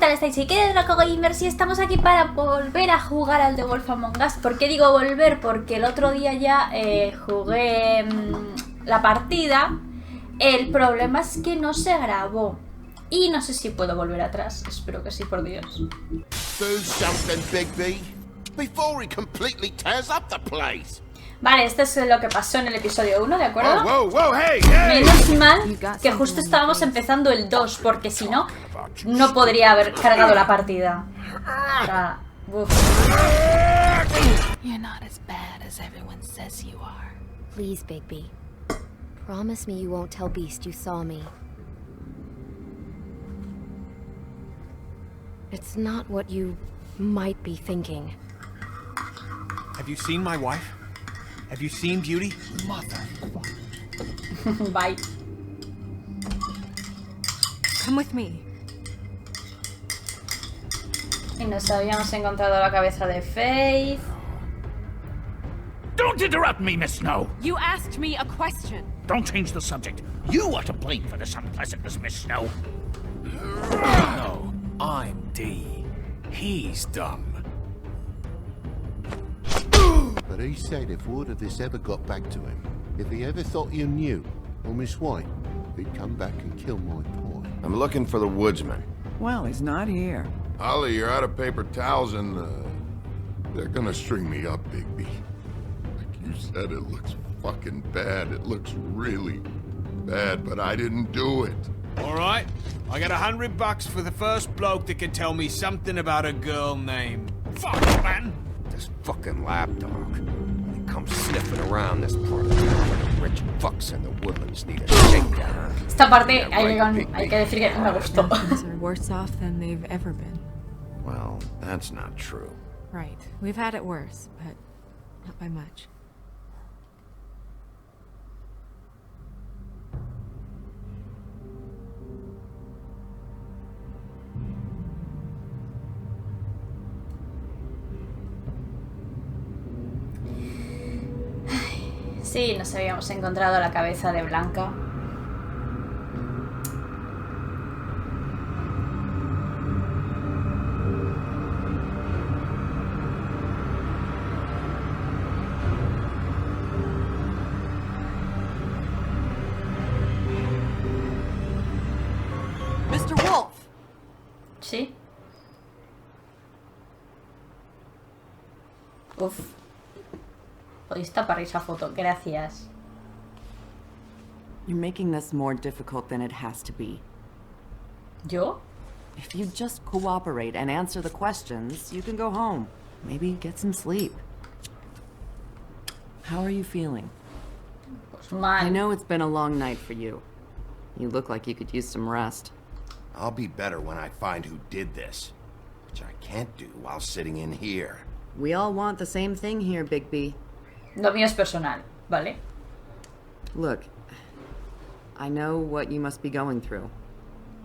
tal estáis? ¿Y qué Draco Gamers? Y estamos aquí para volver a jugar al The Wolf Among Us. ¿Por qué digo volver? Porque el otro día ya jugué la partida. El problema es que no se grabó. Y no sé si puedo volver atrás. Espero que sí, por Dios. Do something, Bigby, before he completely tears up the place. Vale, esto es lo que pasó en el episodio 1, ¿de acuerdo? Whoa, hey! Menos mal que justo estábamos empezando el 2, porque si no, no podría haber cargado la partida. O sea, uf. You're not as bad as everyone says you are. Please, Bigby. Promise me you won't tell Beast you saw me. It's not what you might be thinking. Have you seen my wife? Have you seen Beauty? Motherfucker. Bye. Come with me. Y nos habíamos encontrado la cabeza de Faith. Don't interrupt me, Miss Snow! You asked me a question. Don't change the subject. You are to blame for this unpleasantness, Miss Snow. No, I'm D. He's dumb. But he said if word of this ever got back to him, if he ever thought you knew, or Miss White, he'd come back and kill my boy. I'm looking for the woodsman. Well, he's not here. Ollie, you're out of paper towels and, they're gonna string me up, Bigby. Like you said, it looks fucking bad. It looks really bad, but I didn't do it. All right, I got $100 for the first bloke that can tell me something about a girl named... Fuck, man! This fucking lapdog. He comes sniffing around this part of town where the rich fucks in the woodlands need a shakedown. Esta parte hay que decir que me gustó. Things are worse off than they've ever been. Well, that's not true. Right. We've had it worse, but not by much. Sí, nos habíamos encontrado la cabeza de Blanca. Mr. Wolf! Sí. Uf. Podéis tapar esa foto, gracias. You're making this more difficult than it has to be. ¿Yo? If you just cooperate and answer the questions, you can go home. Maybe get some sleep. How are you feeling? Pues mal. I know it's been a long night for you. You look like you could use some rest. I'll be better when I find who did this, which I can't do while sitting in here. We all want the same thing here, Bigby. Lo mío es personal, ¿vale? Look, I know what you must be going through.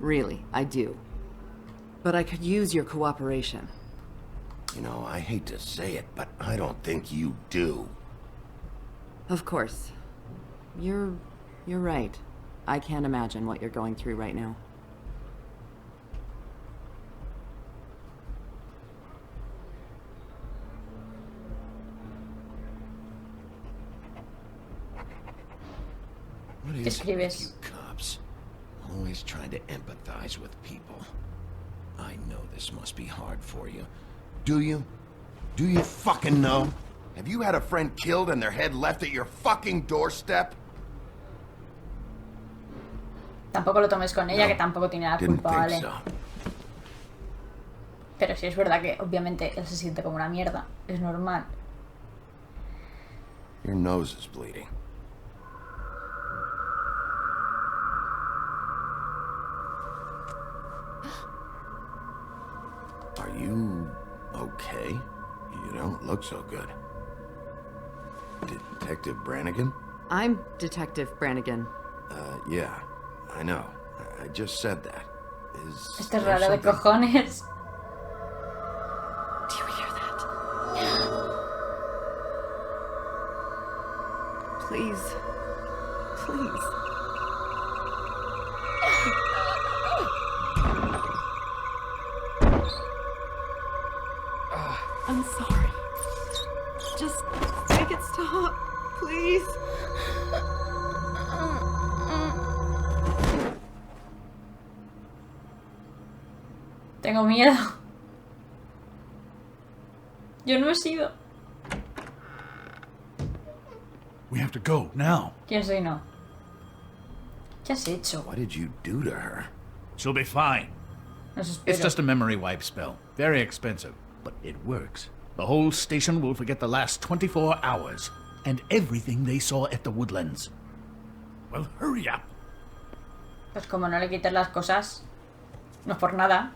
Really, I do. But I could use your cooperation. You know, I hate to say it, but I don't think you do. Of course. You're right. I can't imagine what you're going through right now. What ¿Qué is it with escribes? you cops? Always trying to empathize with people. I know this must be hard for you. Do you? Do you fucking know? Have you had a friend killed and their head left at your fucking doorstep? Tampoco lo tomes con ella, que tampoco tiene la Didn't culpa, think ¿vale? so. Pero sí es verdad que obviamente él se siente como una mierda. Es normal. Your nose is bleeding. Are you okay? You don't look so good. Detective Brannigan? I'm Detective Brannigan. Yeah, I know. I just said that. Este es raro de cojones. Do you hear that? Please. Please. Please. Tengo miedo. Yo no he sido. We have to go now. ¿Quién soy no? ¿Qué has hecho? What did you do to her? She'll be fine. Nos espero. It's just a memory wipe spell. Very expensive, but it works. The whole station will forget the last 24 hours and everything they saw at the Woodlands. Well, hurry up. Pues como no le quites las cosas, no es por nada.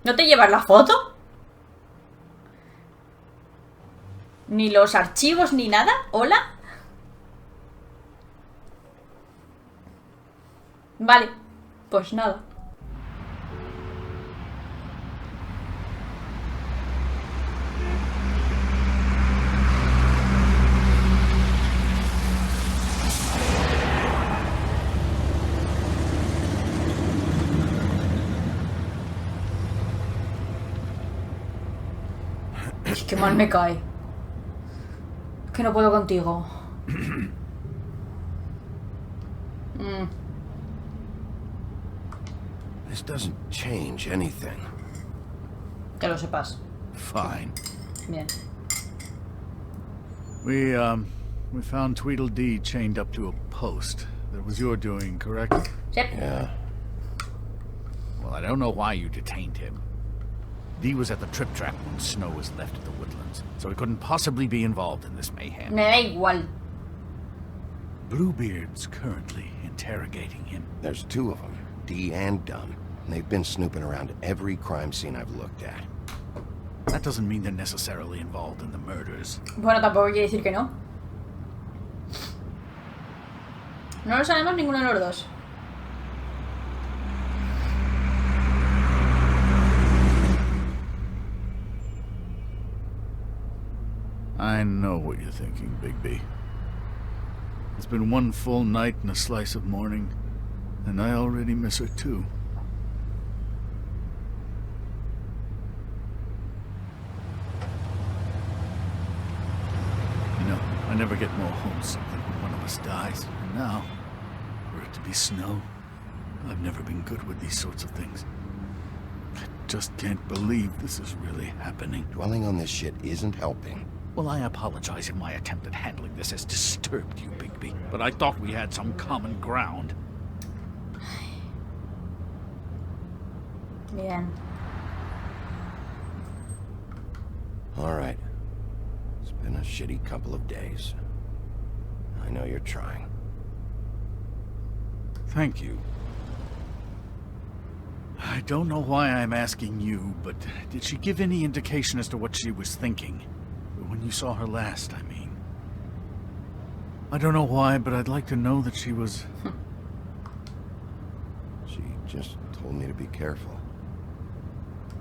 ¿No te llevas la foto? ¿Ni los archivos ni nada? ¿Hola? Vale, pues nada. Qué mal me cae. Que no puedo contigo. This doesn't change anything. Que lo sepas. Fine. Bien. We found Tweedledee chained up to a post. That was your doing, correct? Yep. Yeah. Well, I don't know why you detained him. Dee was at the Trip Trap when Snow was left at the Woodlands, so he couldn't possibly be involved in this mayhem. Me da igual. Bluebeard's currently interrogating him. There's two of them, Dee and Dunn. And they've been snooping around every crime scene I've looked at. That doesn't mean they're necessarily involved in the murders. Bueno, tampoco quiere decir que no. No lo sabemos ninguno de los dos. I know what you're thinking, Bigby. It's been one full night and a slice of morning, and I already miss her too. You know, I never get more homesick than when one of us dies. And now, for it to be Snow, I've never been good with these sorts of things. I just can't believe this is really happening. Dwelling on this shit isn't helping. Well, I apologize if my attempt at handling this has disturbed you, Bigby, but I thought we had some common ground. Bien. All right. It's been a shitty couple of days. I know you're trying. Thank you. I don't know why I'm asking you, but did she give any indication as to what she was thinking? When you saw her last, I mean. I don't know why, but I'd like to know that she was... She just told me to be careful.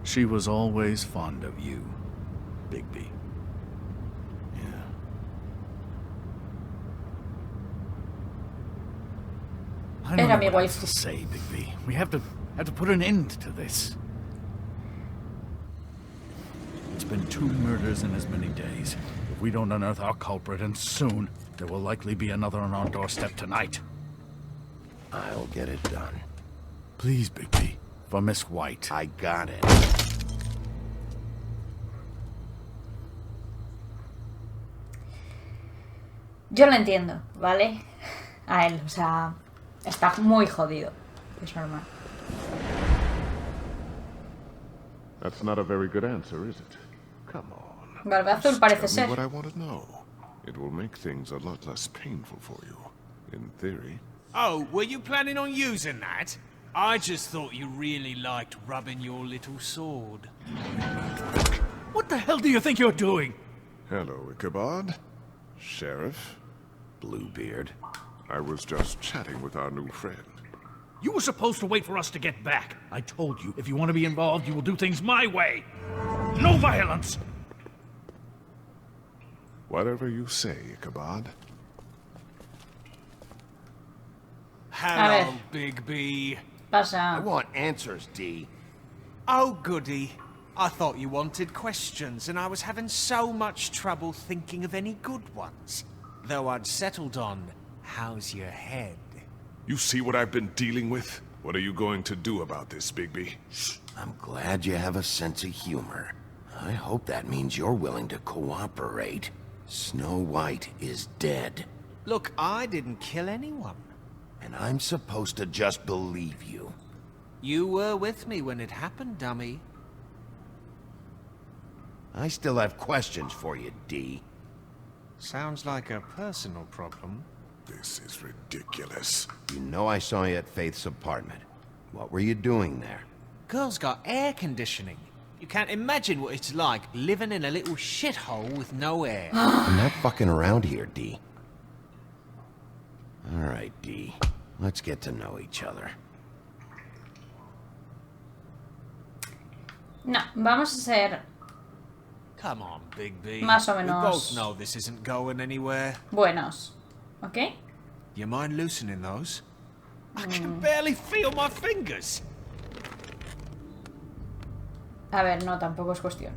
She was always fond of you, Bigby. Yeah. I don't Era know mi what else waifu. to say, Bigby. We have to put an end to this. It's been 2 murders in as many days. If we don't unearth our culprit, and soon, there will likely be another on our doorstep tonight. I'll get it done. Please, Bigby, for Miss White. I got it. Yo lo entiendo, ¿vale? A él, o sea, está muy jodido. Es normal. That's not a very good answer, is it? Come on. Barba Azul Just parece tell ser. me what I want to know. It will make things a lot less painful for you, in theory. Oh, were you planning on using that? I just thought you really liked rubbing your little sword. What the hell do you think you're doing? Hello, Ichabod. Sheriff. Bluebeard. I was just chatting with our new friend. You were supposed to wait for us to get back. I told you, if you want to be involved, you will do things my way. No violence! Whatever you say, Ichabod. Hello, Big B. I Pasa. want answers, Dee. Oh, goody. I thought you wanted questions, and I was having so much trouble thinking of any good ones. Though I'd settled on, how's your head? You see what I've been dealing with? What are you going to do about this, Bigby? I'm glad you have a sense of humor. I hope that means you're willing to cooperate. Snow White is dead. Look, I didn't kill anyone. And I'm supposed to just believe you. You were with me when it happened, dummy. I still have questions for you, D. Sounds like a personal problem. This is ridiculous. You know I saw you at Faith's apartment. What were you doing there? Girl's got air conditioning. You can't imagine what it's like living in a little shithole with no air. I'm not fucking around here, D. Alright, D. Let's get to know each other. No, vamos a ser Come on, Bigby. Más o We menos. both know this isn't going anywhere. buenos. ¿Ok? You mind loosening those? I can barely feel my fingers. A ver, no, tampoco es cuestión.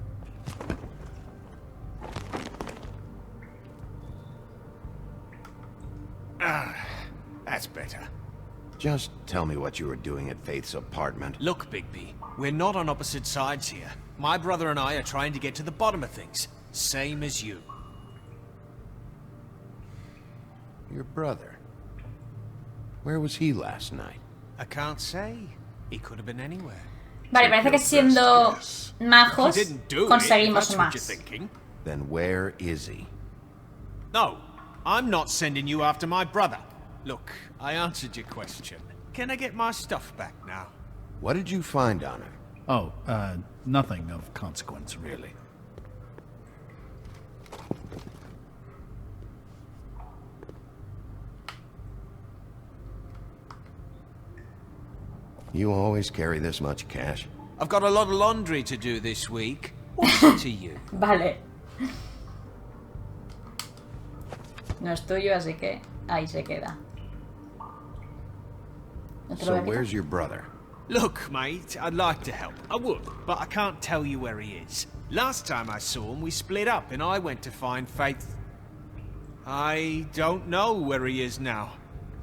That's better. Just tell me what you were doing at Faith's apartment. Look, Bigby, we're not on opposite sides here. My brother and I are trying to get to the bottom of things. Same as you. Your brother. Where was he last night? I can't say. He could have been anywhere. Vale, parece que siendo majos He didn't do it, conseguimos if that's what you're más. thinking. Then where is he? No, I'm not sending you after my brother. Look, I answered your question. Can I get my stuff back now? What did you find on him? Oh, nothing of consequence, really. You always carry this much cash? I've got a lot of laundry to do this week. What's it to you? Vale. No es tuyo, así que ahí se queda. ¿No te lo So voy a quitar? where's your brother? Look, mate, I'd like to help. I would, but I can't tell you where he is. Last time I saw him, we split up and I went to find Faith. I don't know where he is now.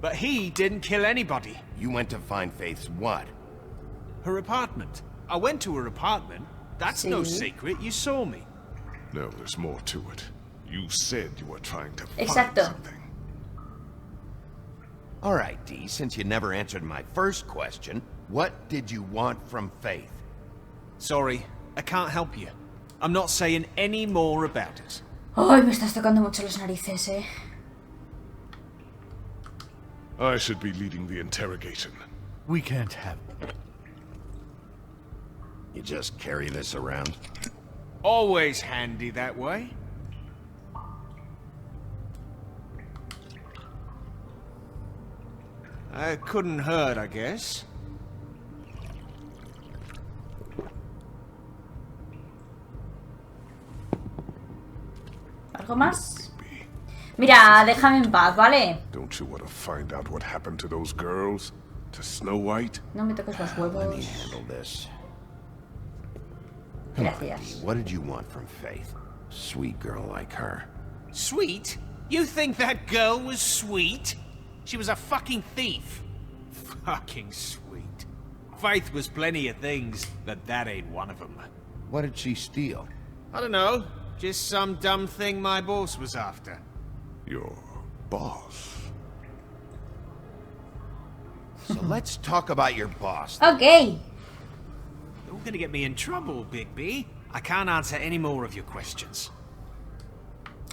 But he didn't kill anybody. You went to find Faith's what? Her apartment. I went to her apartment. That's no Sí. secret. You saw me. No, there's more to it. You said you were trying to Exacto. find something. Alright, D, since you never answered my first question, what did you want from Faith? Sorry, I can't help you. I'm not saying any more about it. Ay, me estás tocando mucho las narices, eh. I should be leading the interrogation. We can't have... You just carry this around? Always handy that way. Couldn't hurt, I guess. ¿Algo más? Mira, déjame en paz, ¿vale? Don't you want to find out what happened to those girls? To Snow White? No me toques los Let me huevos. handle this. Gracias. What did you want from Faith? Sweet girl like her. Sweet? You think that girl was sweet? She was a fucking thief. Fucking sweet. Faith was plenty of things, but that ain't one of them. What did she steal? I don't know. Just some dumb thing my boss was after. Your boss. So let's talk about your boss. Ok. You're gonna get me in trouble, Bigby. I can't answer any more of your questions.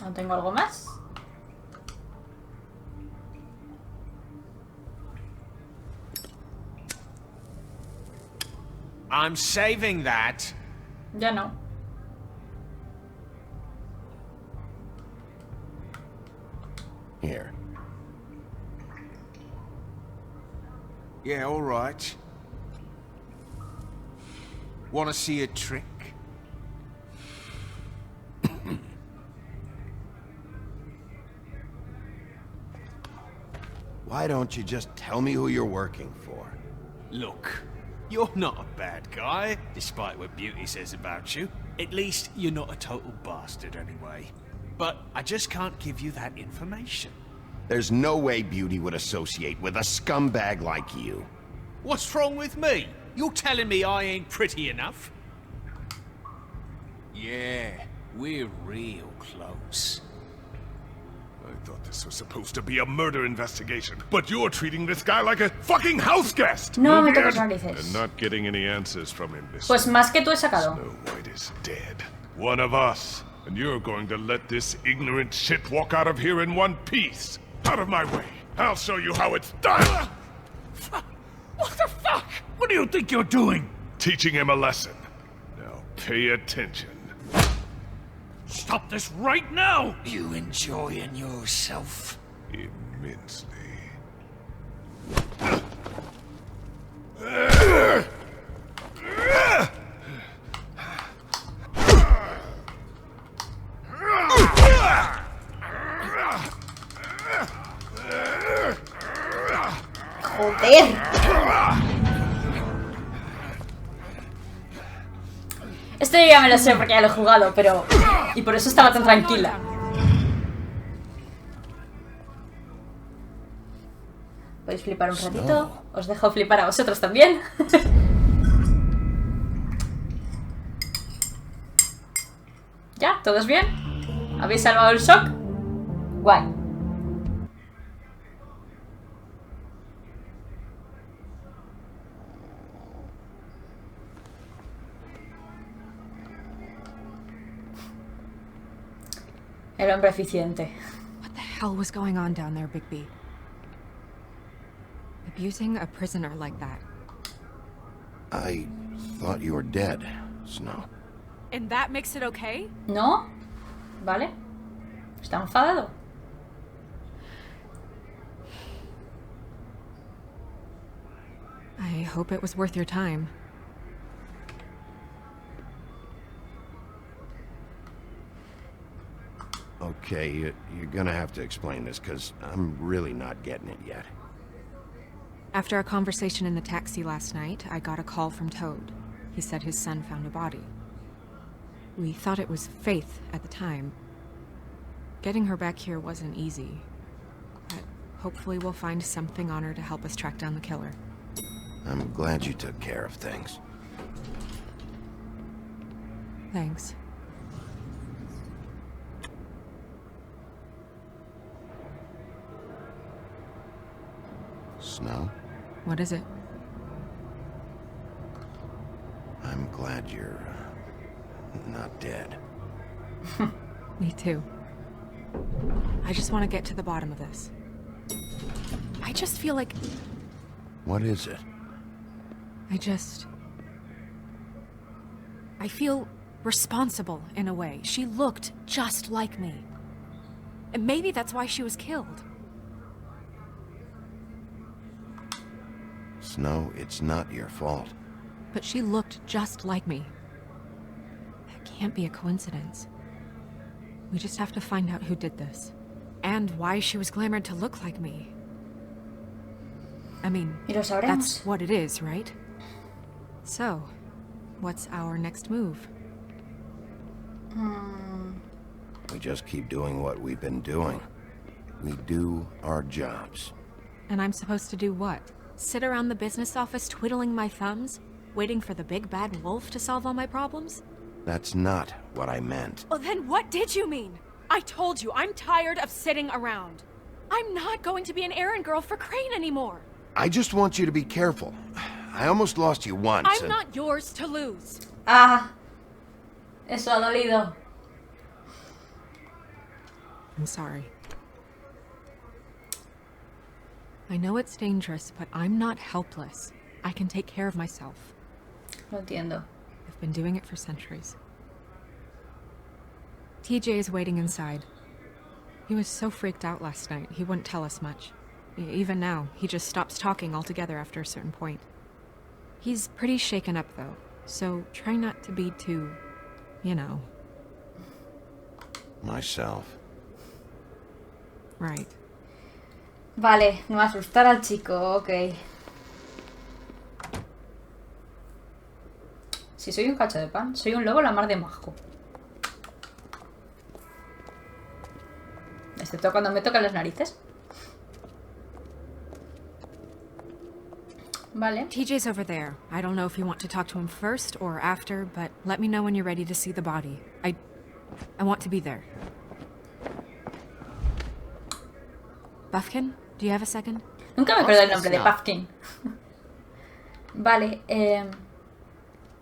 ¿No tengo algo más? I'm saving that. Ya no. Here. Yeah, all right. Want to see a trick? Why don't you just tell me who you're working for? Look, You're not a bad guy, despite what Beauty says about you. At least, you're not a total bastard anyway. But I just can't give you that information. There's no way Beauty would associate with a scumbag like you. What's wrong with me? You're telling me I ain't pretty enough? Yeah, we're real close. I thought this was supposed to be a murder investigation, but you're treating this guy like a fucking house guest! No me Weird. toques narices. And not getting any answers from him this Pues time. más que tú he sacado. Snow White is dead. One of us. And you're going to let this ignorant shit walk out of here in one piece. Out of my way. I'll show you how it's done! What the fuck? What do you think you're doing? Teaching him a lesson. Now pay attention. Stop this right now! You enjoying yourself? Immensely. Joder. Esto yo ya me lo sé porque ya lo he jugado, pero... Y por eso estaba tan tranquila. ¿Podéis flipar un ratito? Os dejo flipar a vosotros también. ¿Ya? ¿Todos bien? ¿Habéis salvado el shock? Guay. El hombre eficiente. What the hell was going on down there, Bigby? Abusing a prisoner like that. I thought you were dead, Snow. And that makes it okay? ¿No? ¿Vale? ¿Está enfadado? I hope it was worth your time. Okay, you're gonna have to explain this, because I'm really not getting it yet. After a conversation in the taxi last night, I got a call from Toad. He said his son found a body. We thought it was Faith at the time. Getting her back here wasn't easy. But hopefully we'll find something on her to help us track down the killer. I'm glad you took care of things. Thanks. Snow, What is it? I'm glad you're not dead. Me too. I just want to get to the bottom of this. I just feel like... What is it? I feel responsible in a way. She looked just like me. And maybe that's why she was killed. Snow, it's not your fault. But she looked just like me. That can't be a coincidence. We just have to find out who did this. And why she was glamored to look like me. I mean, Y lo sabremos. that's what it is, right? So, what's our next move? We just keep doing what we've been doing. We do our jobs. And I'm supposed to do what? Sit around the business office twiddling my thumbs? Waiting for the big bad wolf to solve all my problems? That's not what I meant. Well, then what did you mean? I told you, I'm tired of sitting around. I'm not going to be an errand girl for Crane anymore. I just want you to be careful. I almost lost you once. I'm not yours to lose. Ah, eso ha dolido. I'm sorry. I know it's dangerous, but I'm not helpless. I can take care of myself. Lo entiendo. I've been doing it for centuries. TJ is waiting inside. He was so freaked out last night, he wouldn't tell us much. Even now, he just stops talking altogether after a certain point. He's pretty shaken up, though, so try not to be too, you know. Myself. Right. Vale, no asustar al chico, ok. Si soy un cacho de pan. Soy un lobo la mar de majo. Excepto cuando me tocan las narices. Vale. TJ's over there. I don't know if you want to talk to him first or after, but let me know when you're ready to see the body. I want to be there. Buffkin, do you have a second? Nunca me acuerdo el nombre de Puffkin. Vale,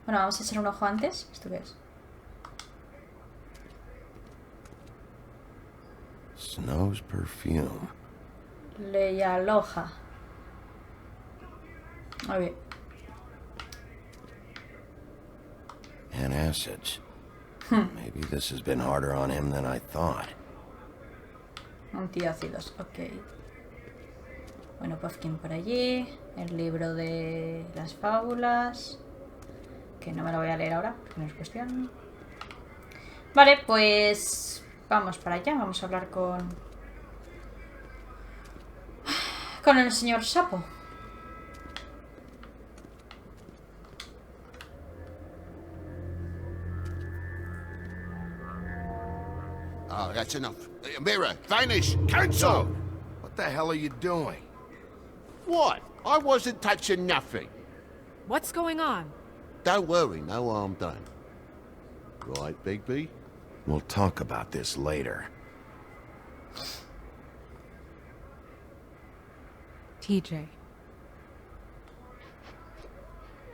bueno, vamos a echar un ojo antes. ¿Esto qué es? Snow's perfume. Le aloja. Muy bien. Antacids. Maybe this has been harder on him than I thought. Antiácidos, ok. Bueno, Puffkin por allí. El libro de las fábulas. Que no me lo voy a leer ahora, porque no es cuestión. Vale, pues vamos para allá. Vamos a hablar con el señor Sapo. Oh, that's enough. Mira, vanish! Cancel! What the hell are you doing? What? I wasn't touching nothing. What's going on? Don't worry, no harm done. Right, Bigby? We'll talk about this later. TJ.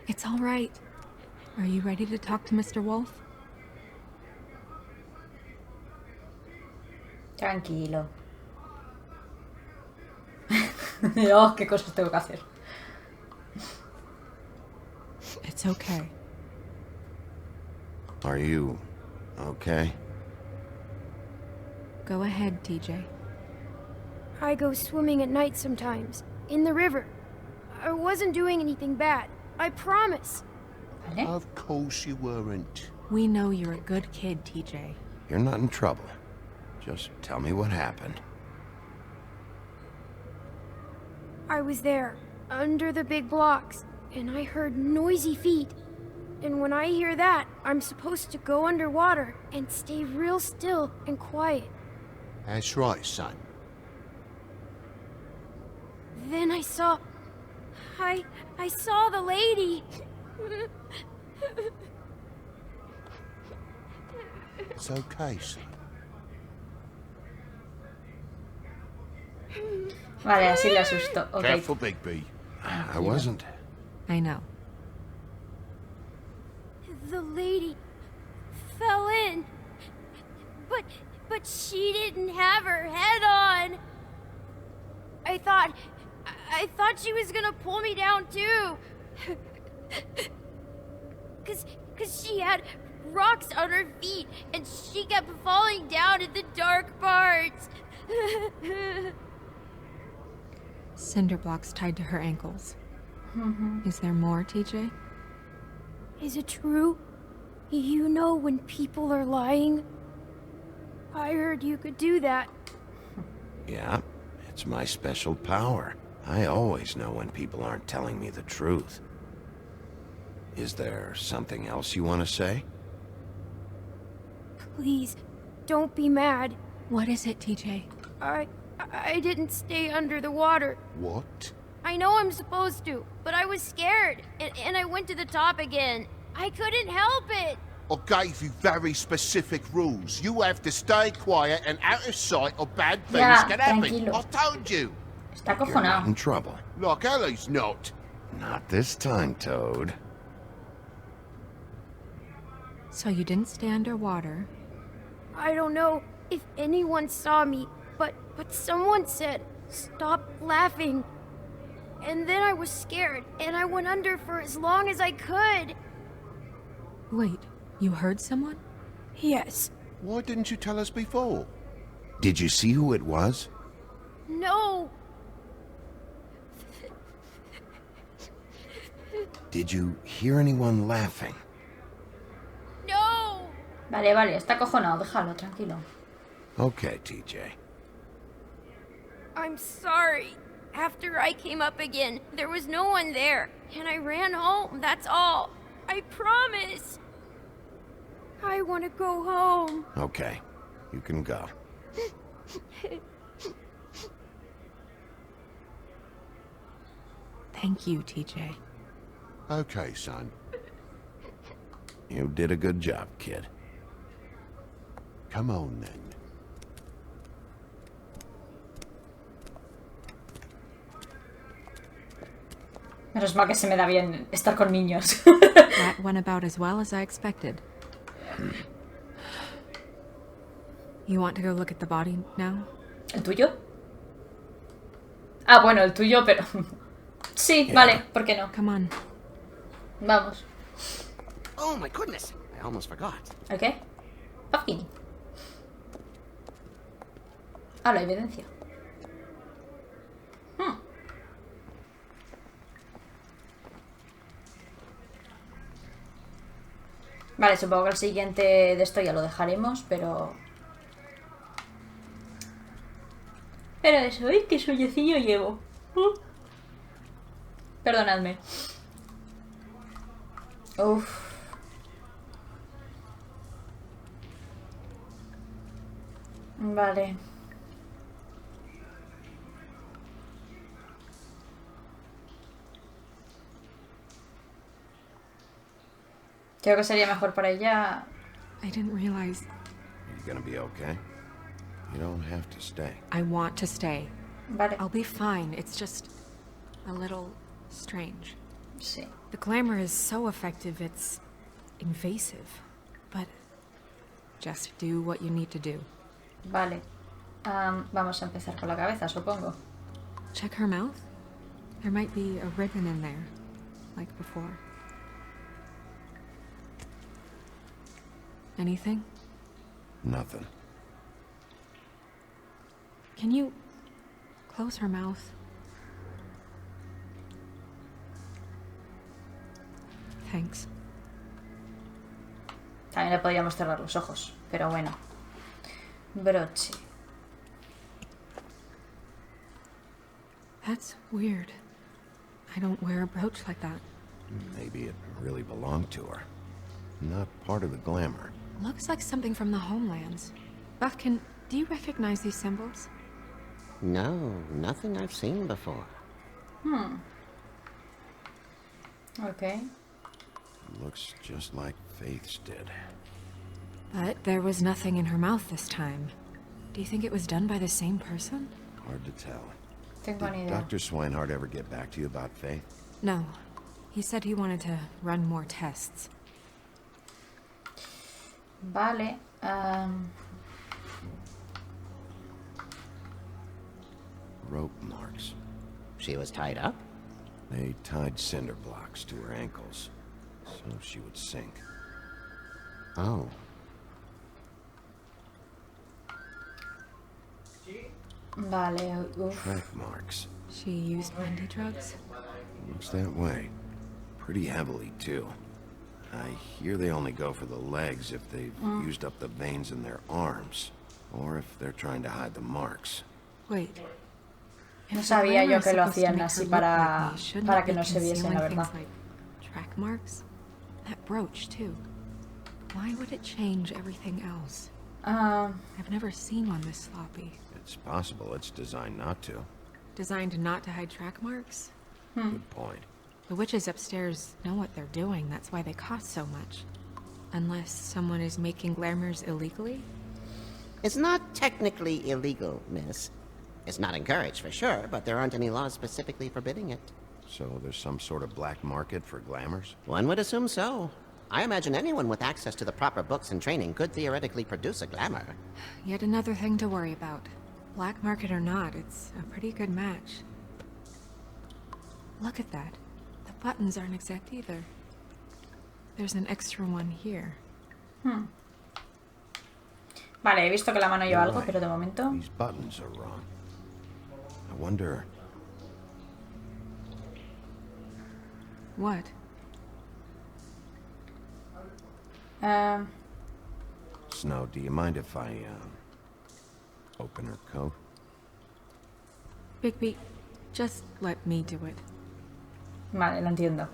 It's all right. Are you ready to talk to Mr. Wolf? Tranquilo. Oh, qué cosas tengo que hacer. It's okay. Are you okay? Go ahead, TJ. I go swimming at night sometimes, in the river. I wasn't doing anything bad, I promise. Vale. Of course you weren't. We know you're a good kid, TJ. You're not in trouble. Just tell me what happened. I was there, under the big blocks, and I heard noisy feet. And when I hear that, I'm supposed to go underwater and stay real still and quiet. That's right, son. Then I saw... I saw the lady. It's okay, son. Vale, así le asusto. Ok. Careful, Bigby. I wasn't. I know. The lady fell in. But she didn't have her head on. I thought she was gonna pull me down too. Cause she had rocks on her feet and she kept falling down in the dark parts. Cinder blocks tied to her ankles. Is there more, TJ? Is it true? You know when people are lying? I heard you could do that. Yeah, it's my special power. I always know when people aren't telling me the truth. Is there something else you want to say? Please, don't be mad. What is it, TJ? I didn't stay under the water. What? I know I'm supposed to, but I was scared, and I went to the top again. I couldn't help it. I gave you very specific rules. You have to stay quiet and out of sight or bad things Ya, can happen. tranquilo. I told you. Está You're not in acojonado. trouble. Like Ellie's not. Not this time, Toad. So you didn't stay underwater. I don't know if anyone saw me, but someone said, "Stop laughing." And then I was scared, and I went under for as long as I could. Wait, you heard someone? Yes. Why didn't you tell us before? Did you see who it was? No. Did you hear anyone laughing? No. Vale, vale, está acojonado. Déjalo, tranquilo. Okay, TJ. I'm sorry. After I came up again, there was no one there, and I ran home, that's all. I promise. I want to go home. Okay, you can go. Thank you, TJ. Okay, son. You did a good job, kid. Come on, then. Menos mal que se me da bien estar con niños. That went about as well as I expected. You want to go look at the body now? ¿El tuyo? Ah, bueno, el tuyo, pero... Sí, vale, ¿por qué no? Come on. Vamos. Oh my goodness, I almost forgot. ¿El qué? Fucking. Ah, la evidencia. Vale, supongo que el siguiente de esto ya lo dejaremos, pero... Pero eso, ¿eh? ¿Qué sueñecillo llevo? Perdonadme. Uff. Vale. Creo que sería mejor para ella. I didn't realize. You gonna be okay? You don't have to stay. I want to stay. Vale. I'll be fine. It's just a little strange. Sí. The glamour is so effective, it's invasive. But just do what you need to do. Vale. Vamos a empezar por la cabeza, supongo. Check her mouth. There might be a ribbon in there, like before. Anything? Nothing. Can you close her mouth? Thanks. También le podríamos cerrar los ojos, pero bueno. Broche. That's weird. I don't wear a brooch like that. Maybe it really belonged to her. Not part of the glamour. Looks like something from the homelands. Buffkin, do you recognize these symbols? No, nothing I've seen before. Okay. Looks just like Faith's did. But there was nothing in her mouth this time. Do you think it was done by the same person? Hard to tell. Tengo ni Did idea. Dr. Swinehart ever get back to you about Faith? No. He said he wanted to run more tests. Vale. Rope marks. She was tied up? They tied cinder blocks to her ankles, so she would sink. Oh. Vale. Uf. Track marks. She used Wendy drugs? Looks that way. Pretty heavily, too. I hear they only go for the legs if they've used up the veins in their arms, or if they're trying to hide the marks. Wait. No sabía yo que lo hacían así para que no se viesen, la verdad. Like track marks? That brooch, too. Why would it change everything else? I've never seen one this sloppy. It's possible it's designed not to. Designed not to hide track marks? Good point. The witches upstairs know what they're doing, that's why they cost so much. Unless someone is making glamours illegally? It's not technically illegal, miss. It's not encouraged for sure, but there aren't any laws specifically forbidding it. So there's some sort of black market for glamours? One would assume so. I imagine anyone with access to the proper books and training could theoretically produce a glamour. Yet another thing to worry about. Black market or not, it's a pretty good match. Look at that. The buttons aren't exact either. There's an extra one here. Vale, he visto que la mano lleva algo, pero de momento... These buttons are wrong. I wonder... What? Snow, do you mind if I, open her coat? Bigby, just let me do it. Vale, lo entiendo.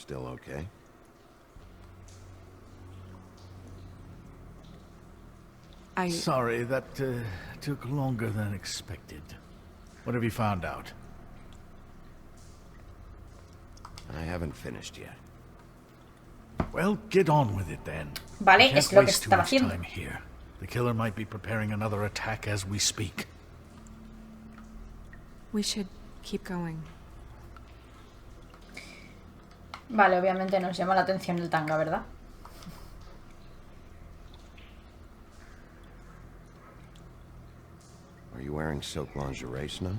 still okay? Sorry, that took longer than expected. What have you found out? I haven't finished yet. Well, get on with it then. Vale, We can't es lo que waste too estaba much haciendo. time here. The killer might be preparing another attack as we speak. We should keep going. Vale, obviamente nos llama la atención el tanga, ¿verdad? Are you wearing silk lingerie, Snow?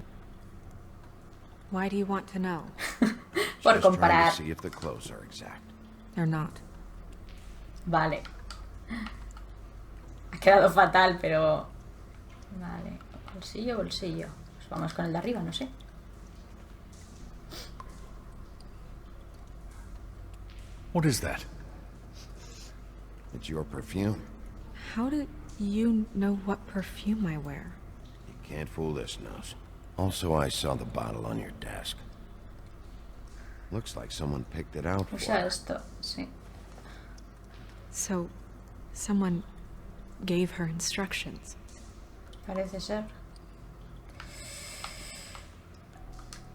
Why do you want to know? Por Just trying comparar. to see if the clothes are exact. They're not. Vale. Ha quedado fatal, pero... Vale. Bolsillo, bolsillo. Pues vamos con el de arriba, no sé. What is that? It's your perfume. How do you know what perfume I wear? You can't fool this nose. Also, I saw the bottle on your desk. Looks like someone picked it out for Usa her. esto, sí. So, someone gave her instructions. Parece ser.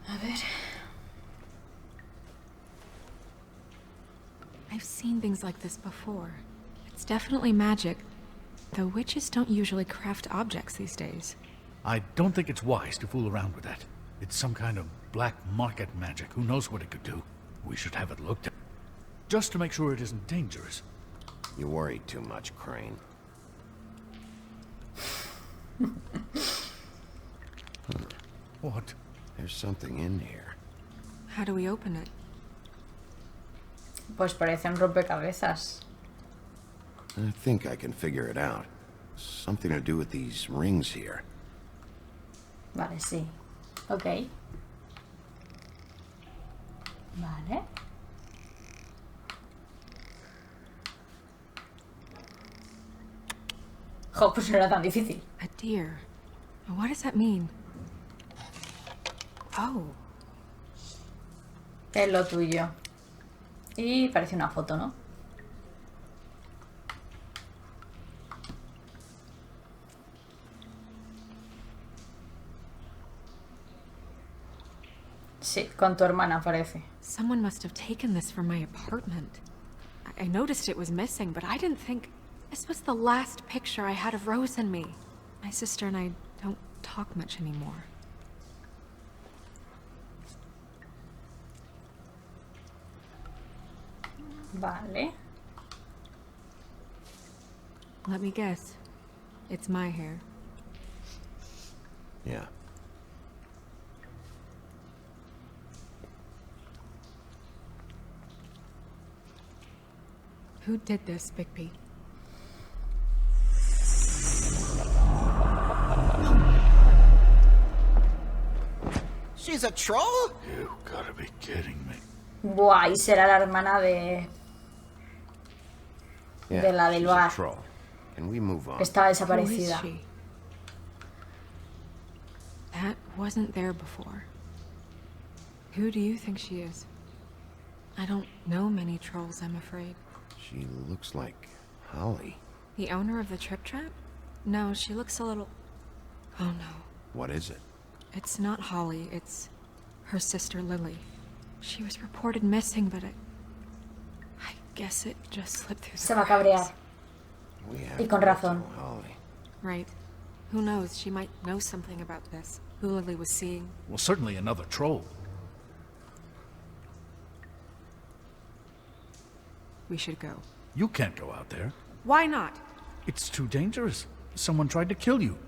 A ver. I've seen things like this before. It's definitely magic, though witches don't usually craft objects these days. I don't think it's wise to fool around with that. It's some kind of black market magic. Who knows what it could do? We should have it looked at. Just to make sure it isn't dangerous. You worry too much, Crane. What? There's something in here. How do we open it? Pues parece un rompecabezas. I think I can figure it out. Something to do with these rings here. Vale, sí. Ok. Vale. Jo, pues no era tan difícil. A deer. What does that mean? Oh, Es lo tuyo. Y parece una foto, ¿no? Sí, con tu hermana parece. someone must have taken this from my apartment. I noticed it was missing, but I didn't think this was the last picture I had of Rose and me. My sister and I don't talk much anymore. Vale. Let me guess. It's my hair. Yeah. Who did this, Bigby? She's a troll? You gotta be kidding me. Buah, y será la hermana de... Yeah, De la del she's bar. a troll. Can we move on? que estaba Who is desaparecida. she? That wasn't there before. Who do you think she is? I don't know many trolls, I'm afraid. She looks like Holly. The owner of the Trip Trap? No, she looks a little... Oh no. What is it? It's not Holly, it's her sister Lily. She was reported missing, but I guess it just slipped through the Se va a cracks. cabrear. We have Y con to razón. tell Holly. Right. Who knows, she might know something about this. Who Lily was seeing. Well, certainly another troll. We should go. You can't go out there. Why not? It's too dangerous. Someone tried to kill you.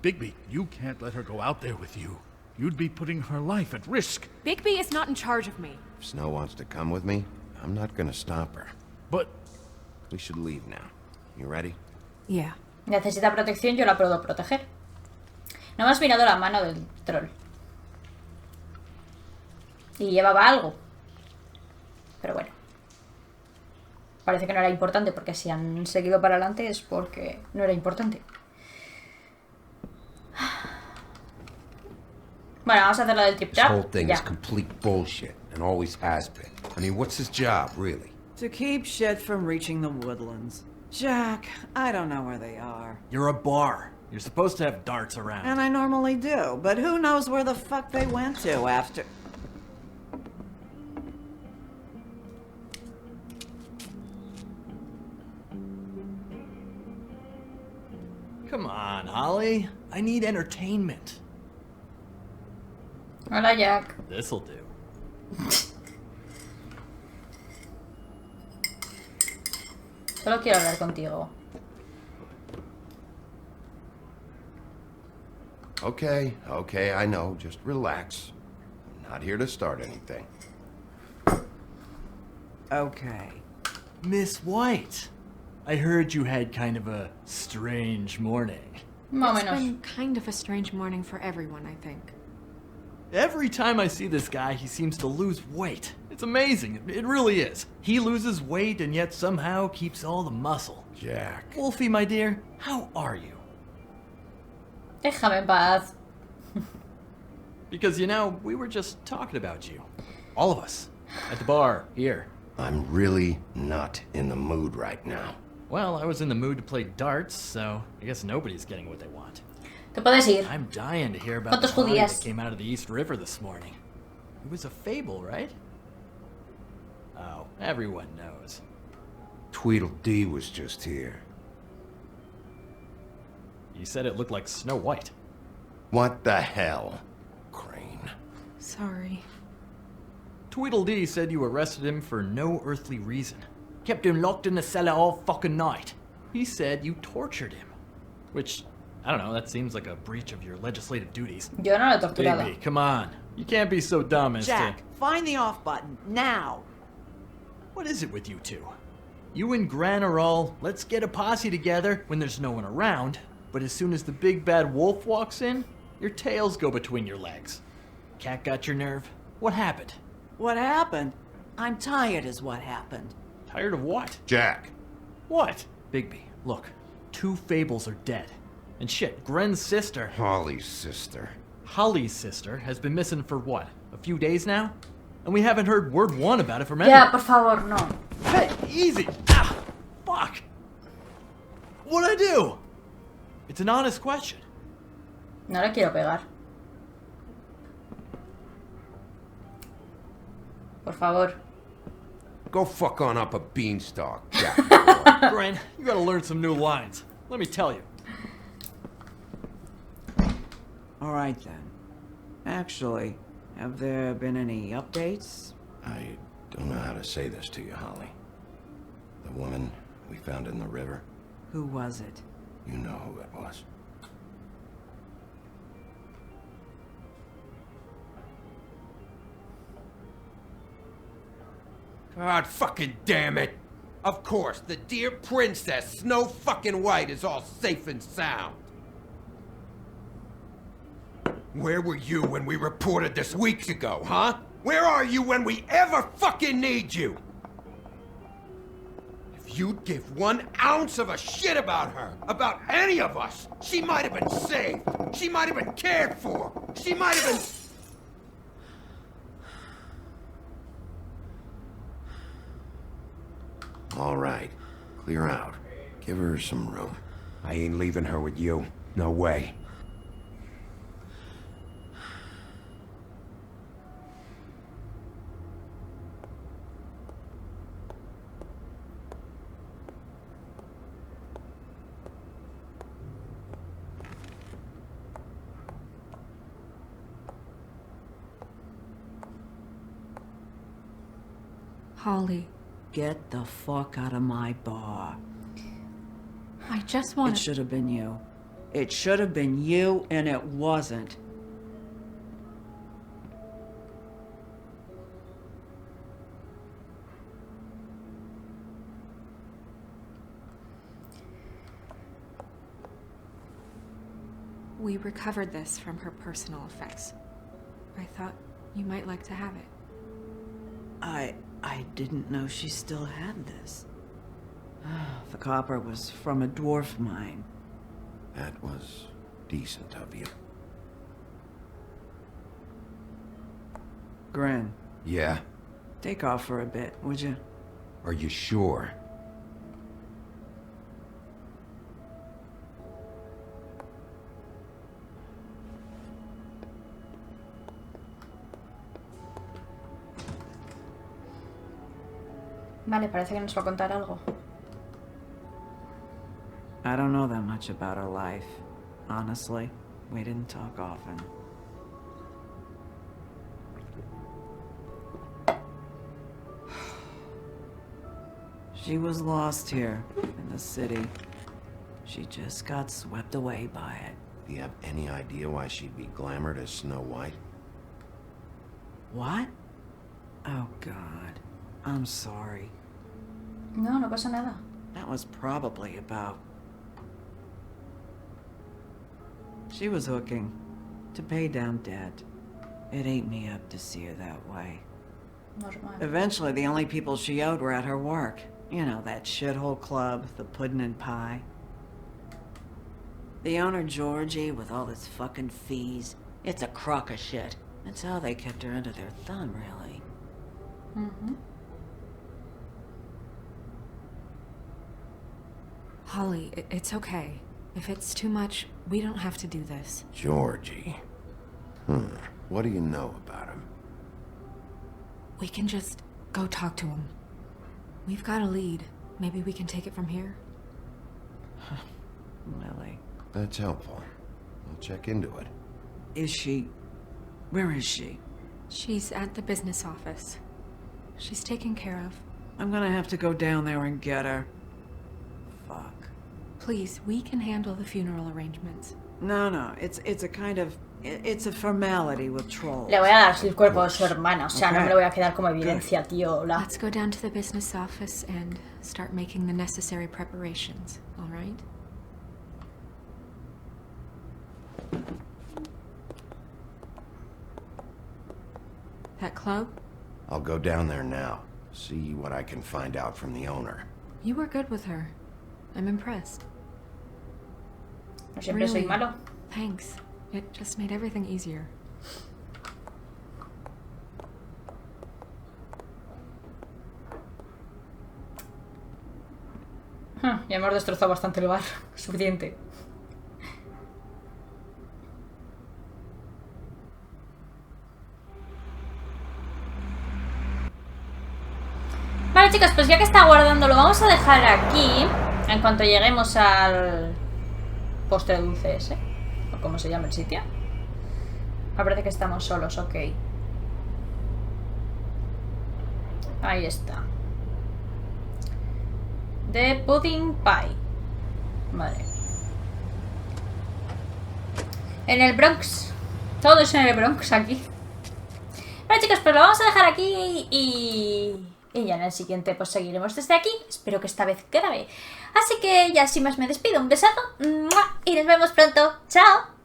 Bigby, you can't let her go out there with you. You'd be putting her life at risk. Bigby is not in charge of me. If Snow wants to come with me, I'm not gonna stop her. But We should leave now. You ready? Yeah. Necesita protección, yo la puedo proteger. No me has mirado la mano del troll. Y llevaba algo. Pero bueno. Parece que no era importante, porque si han seguido para adelante es porque no era importante. Bueno, vamos a hacer lo del trip This whole trap. thing Ya. is complete bullshit, and always has been. I mean, what's his job, really? To keep shit from reaching the woodlands. Jack, I don't know where they are. You're a bar. You're supposed to have darts around. And I normally do, but who knows where the fuck they went to after... Come on, Holly. I need entertainment. Hola, Jack. This'll do. Solo quiero hablar contigo. Okay, okay, I know. Just relax. I'm not here to start anything. Okay. Miss White, I heard you had kind of a strange morning. Más o It's menos. been kind of a strange morning for everyone, I think. Every time I see this guy, he seems to lose weight. It's amazing. It really is. He loses weight and yet somehow keeps all the muscle. Jack. Wolfie, my dear, how are you? Déjame en paz. Because, you know, we were just talking about you. All of us. At the bar, here. I'm really not in the mood right now. Well, I was in the mood to play darts, so I guess nobody's getting what they want. Te puedes ir. I'm dying to hear about Fotos the body judías. that came out of the East River this morning. It was a fable, right? Oh, everyone knows. Tweedledee was just here. You said it looked like Snow White. What the hell, Crane? Sorry. Tweedledee said you arrested him for no earthly reason. Kept him locked in the cellar all fucking night. He said you tortured him. Which, I don't know, that seems like a breach of your legislative duties. Yo no lo he torturado. Baby, come on. You can't be so dumb as Jack, to... find the off button, now! What is it with you two? You and Gran are all, let's get a posse together when there's no one around, but as soon as the big bad wolf walks in, your tails go between your legs. Cat got your nerve? What happened? What happened? I'm tired is what happened. Tired of what? Jack. What? Bigby, look. 2 fables are dead. And shit, Gren's sister... Holly's sister. Holly's sister has been missing for what? A few days now? And we haven't heard word one about it from anyone. Ya, por favor, no. Hey, easy! Ah, fuck! What'd I do? It's an honest question. No le quiero pegar. Por favor. Go fuck on up a beanstalk, Jack. Gren, you gotta learn some new lines. Let me tell you. All right then. Actually, have there been any updates? I don't know how to say this to you, Holly. The woman we found in the river, Who was it? you know who it was. God fucking damn it! Of course, the dear princess, Snow fucking White, is all safe and sound. Where were you when we reported this weeks ago, huh? Where are you when we ever fucking need you? If you'd give 1 ounce of a shit about her, about any of us, she might have been saved. She might have been cared for. She might have been... All right, clear out. Give her some room. I ain't leaving her with you. No way. Holly, Get the fuck out of my bar. I just It want should have been you. It should have been you, and it wasn't. We recovered this from her personal effects. I thought you might like to have it. I didn't know she still had this. The copper was from a dwarf mine. That was decent of you. Gran. Yeah? Take off for a bit, would you? Are you sure? Vale, parece que nos va a contar algo. I don't know that much about her life. Honestly, we didn't talk often. She was lost here, in the city. She just got swept away by it. Do you have any idea why she'd be glamored as Snow White? What? Oh, God. I'm sorry. No, no pasa nada. That was probably about... She was hooking. To pay down debt. It ate me up to see her that way. Normal. Eventually, the only people she owed were at her work. You know, that shithole club, the Puddin' and Pie. The owner, Georgie, with all his fucking fees. It's a crock of shit. That's how they kept her under their thumb, really. Mm-hmm. Holly, it's okay. If it's too much, we don't have to do this. Georgie. What do you know about him? We can just go talk to him. We've got a lead. Maybe we can take it from here. Lily. That's helpful. I'll check into it. Is she... Where is she? She's at the business office. She's taken care of. I'm gonna have to go down there and get her. Fuck. Please, we can handle the funeral arrangements. No, it's a kind of... It's a formality with trolls. Le voy a dar el cuerpo de su hermana, o sea, no me lo voy a quedar como evidencia, tío. Hola. Let's go down to the business office and start making the necessary preparations, all right? That club? I'll go down there now. See what I can find out from the owner. You were good with her. I'm impressed. No siempre soy malo. Thanks. It just made everything easier. Ya hemos destrozado bastante el bar. Suficiente. Vale, chicos, pues ya que está guardando, lo vamos a dejar aquí. En cuanto lleguemos al postre dulce ese, o como se llama el sitio. Me parece que estamos solos, ok. Ahí está. The Pudding Pie. Vale. En el Bronx. Todo es en el Bronx aquí. Vale, chicos, pues lo vamos a dejar aquí y ya en el siguiente pues seguiremos desde aquí. Espero que esta vez grabe. Así que ya sin más me despido. Un besazo y nos vemos pronto. ¡Chao!